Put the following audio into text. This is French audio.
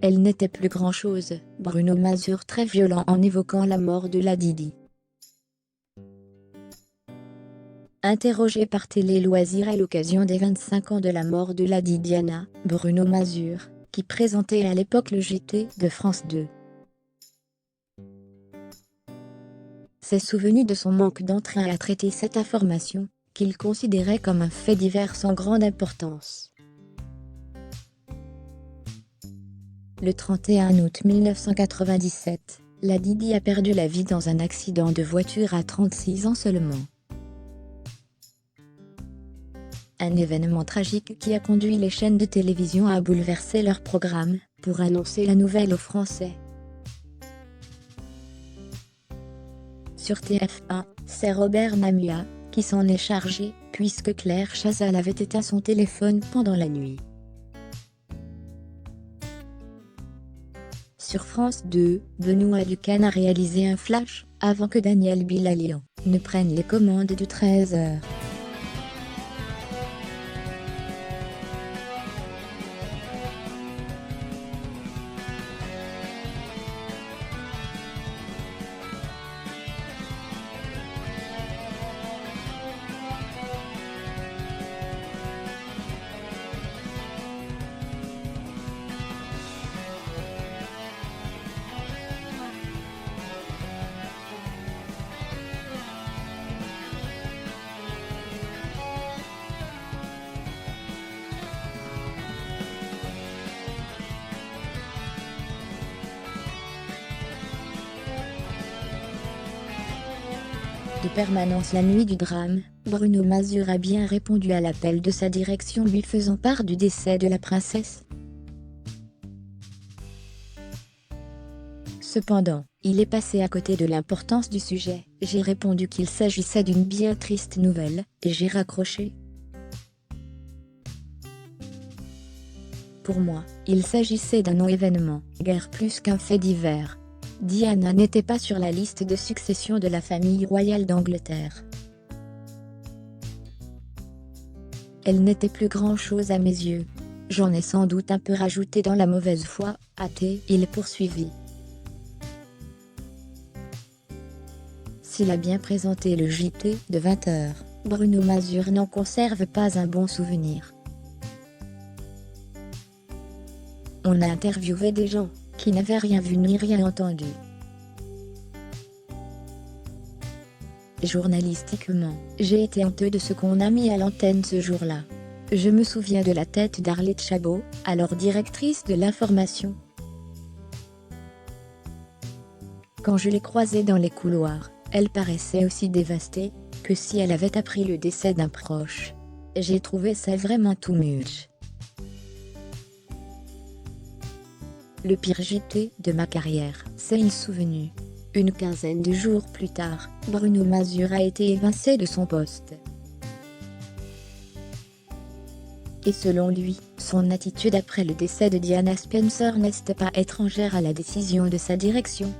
Elle n'était plus grand-chose, Bruno Mazur très violent en évoquant la mort de la Didi. Interrogé par Télé Loisirs à l'occasion des 25 ans de la mort de la Didiana, Bruno Mazur, qui présentait à l'époque le JT de France 2, s'est souvenu de son manque d'entrain à traiter cette information, qu'il considérait comme un fait divers sans grande importance. Le 31 août 1997, la Didi a perdu la vie dans un accident de voiture à 36 ans seulement. Un événement tragique qui a conduit les chaînes de télévision à bouleverser leur programme, pour annoncer la nouvelle aux Français. Sur TF1, c'est Robert Mamua qui s'en est chargé, puisque Claire Chazal avait éteint son téléphone pendant la nuit. Sur France 2, Benoît Ducasne a réalisé un flash, avant que Daniel Bilalian ne prenne les commandes de 13h. De permanence la nuit du drame, Bruno Mazur a bien répondu à l'appel de sa direction lui faisant part du décès de la princesse. Cependant, il est passé à côté de l'importance du sujet. J'ai répondu qu'il s'agissait d'une bien triste nouvelle, et j'ai raccroché. Pour moi, il s'agissait d'un non-événement, guère plus qu'un fait divers. Diana n'était pas sur la liste de succession de la famille royale d'Angleterre. Elle n'était plus grand-chose à mes yeux. J'en ai sans doute un peu rajouté dans la mauvaise foi, a-t-il poursuivi. S'il a bien présenté le JT de 20h, Bruno Mazur n'en conserve pas un bon souvenir. On a interviewé des gens qui n'avaient rien vu ni rien entendu. Journalistiquement, j'ai été honteux de ce qu'on a mis à l'antenne ce jour-là. Je me souviens de la tête d'Arlette Chabot, alors directrice de l'information. Quand je l'ai croisée dans les couloirs, elle paraissait aussi dévastée que si elle avait appris le décès d'un proche. J'ai trouvé ça vraiment too much. Le pire JT de ma carrière, c'est il souvenu. Une quinzaine de jours plus tard, Bruno Mazur a été évincé de son poste. Et selon lui, son attitude après le décès de Diana Spencer n'est pas étrangère à la décision de sa direction.